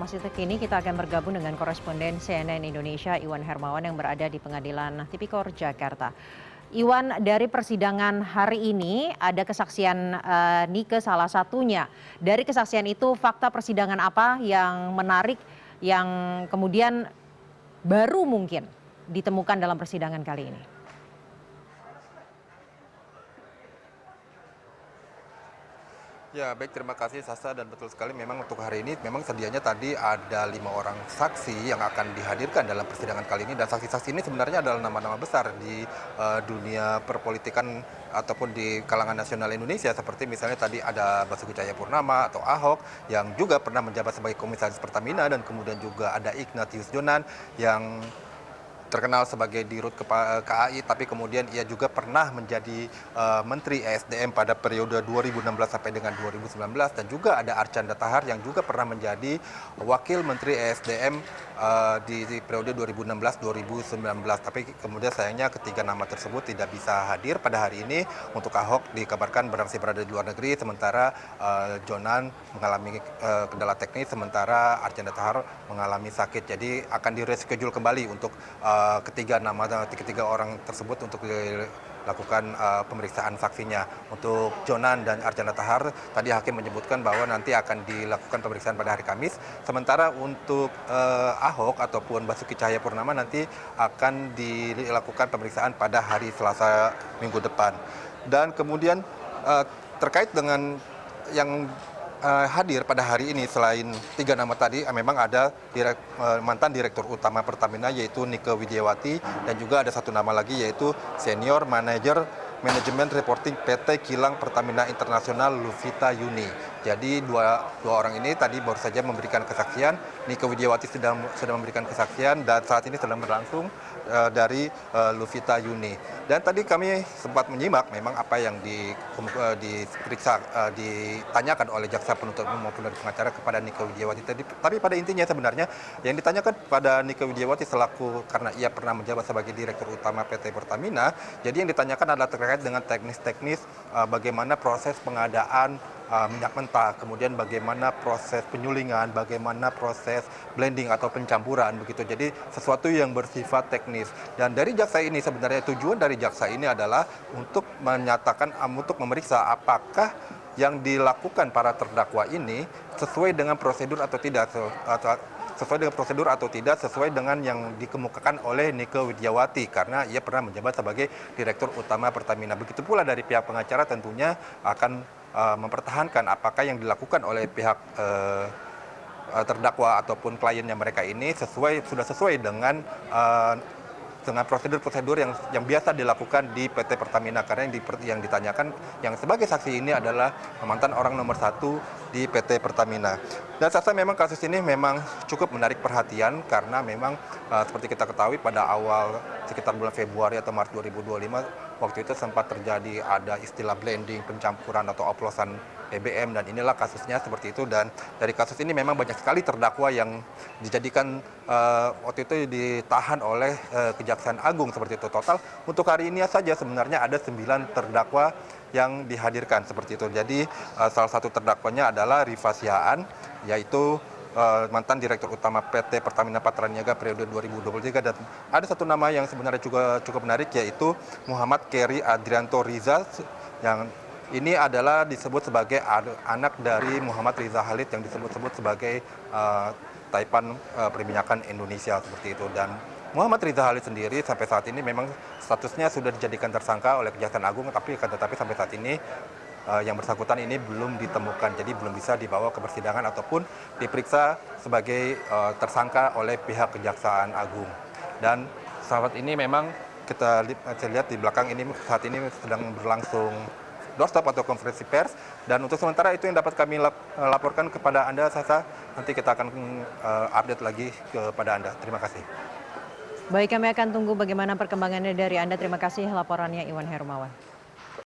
Masih terkini kita akan bergabung dengan koresponden CNN Indonesia Iwan Hermawan yang berada di Pengadilan Tipikor Jakarta. Iwan, dari persidangan hari ini ada kesaksian Nike salah satunya. Dari kesaksian itu fakta persidangan apa yang menarik yang kemudian baru mungkin ditemukan dalam persidangan kali ini? Ya, baik, terima kasih Sasa, dan betul sekali memang untuk hari ini memang sedianya tadi ada 5 orang saksi yang akan dihadirkan dalam persidangan kali ini, dan saksi-saksi ini sebenarnya adalah nama-nama besar di dunia perpolitikan ataupun di kalangan nasional Indonesia, seperti misalnya tadi ada Basuki Cahayapurnama atau Ahok yang juga pernah menjabat sebagai komisaris Pertamina, dan kemudian juga ada Ignatius Jonan yang terkenal sebagai Dirut KAI, tapi kemudian ia juga pernah menjadi Menteri ESDM pada periode 2016 sampai dengan 2019, dan juga ada Archandra Thahar yang juga pernah menjadi Wakil Menteri ESDM di periode 2016-2019. Tapi kemudian sayangnya ketiga nama tersebut tidak bisa hadir pada hari ini. Untuk Ahok dikabarkan masih berada di luar negeri, sementara Jonan mengalami kendala teknis, sementara Archandra Thahar mengalami sakit. Jadi akan direschedule kembali untuk ketiga orang tersebut untuk dilakukan pemeriksaan saksinya. Untuk Jonan dan Archandra Thahar tadi hakim menyebutkan bahwa nanti akan dilakukan pemeriksaan pada hari Kamis. Sementara untuk Ahok ataupun Basuki Cahayapurnama nanti akan dilakukan pemeriksaan pada hari Selasa minggu depan. Dan kemudian terkait dengan yang hadir pada hari ini, selain 3 nama tadi, memang ada mantan Direktur Utama Pertamina yaitu Nike Widiawati, dan juga ada 1 nama lagi yaitu Senior Manager Manajemen Reporting PT Kilang Pertamina Internasional Luvita Yuni. Jadi dua orang ini tadi baru saja memberikan kesaksian. Nike Widiawati sedang memberikan kesaksian, dan saat ini sedang berlangsung dari Luvita Yuni. Dan tadi kami sempat menyimak memang apa yang diperiksa, ditanyakan oleh jaksa penuntut umum maupun dari pengacara kepada Nike Widiawati tadi. Tapi pada intinya sebenarnya yang ditanyakan pada Nike Widiawati selaku, karena ia pernah menjabat sebagai Direktur Utama PT Pertamina, jadi yang ditanyakan adalah terkait dengan teknis-teknis bagaimana proses pengadaan minyak mentah, kemudian bagaimana proses penyulingan, bagaimana proses blending atau pencampuran begitu. Jadi sesuatu yang bersifat teknis. Dan dari jaksa ini sebenarnya tujuan dari jaksa ini adalah untuk menyatakan, untuk memeriksa apakah yang dilakukan para terdakwa ini sesuai dengan prosedur atau tidak, sesuai dengan yang dikemukakan oleh Nike Widiawati, karena ia pernah menjabat sebagai Direktur Utama Pertamina. Begitu pula dari pihak pengacara tentunya akan mempertahankan apakah yang dilakukan oleh pihak terdakwa ataupun kliennya mereka ini sudah sesuai dengan prosedur-prosedur yang biasa dilakukan di PT Pertamina, karena yang ditanyakan yang sebagai saksi ini adalah mantan orang nomor 1 di PT Pertamina. Dan saya memang kasus ini memang cukup menarik perhatian, karena memang seperti kita ketahui pada awal sekitar bulan Februari atau Maret 2025 waktu itu sempat terjadi ada istilah blending, pencampuran atau oplosan BBM, dan inilah kasusnya seperti itu. Dan dari kasus ini memang banyak sekali terdakwa yang dijadikan waktu itu ditahan oleh Kejaksaan Agung seperti itu. Total untuk hari ini saja sebenarnya ada 9 terdakwa yang dihadirkan seperti itu. Jadi salah satu terdakwanya adalah Rifa Sihaan, yaitu mantan Direktur Utama PT Pertamina Patraniaga periode 2023, dan ada 1 nama yang sebenarnya juga cukup menarik, yaitu Muhammad Keri Adrianto Riza, yang ini adalah disebut sebagai anak dari Muhammad Riza Khalid yang disebut-sebut sebagai Taipan Perminyakan Indonesia seperti itu. Dan Muhammad Riza Khalid sendiri sampai saat ini memang statusnya sudah dijadikan tersangka oleh Kejaksaan Agung, tetapi sampai saat ini yang bersangkutan ini belum ditemukan, jadi belum bisa dibawa ke persidangan ataupun diperiksa sebagai tersangka oleh pihak Kejaksaan Agung. Dan saat ini memang kita lihat di belakang ini saat ini sedang berlangsung doorstop atau konferensi pers, dan untuk sementara itu yang dapat kami laporkan kepada Anda, Sasa. Nanti kita akan update lagi kepada Anda. Terima kasih. Baik, kami akan tunggu bagaimana perkembangannya dari Anda. Terima kasih laporannya Iwan Hermawan.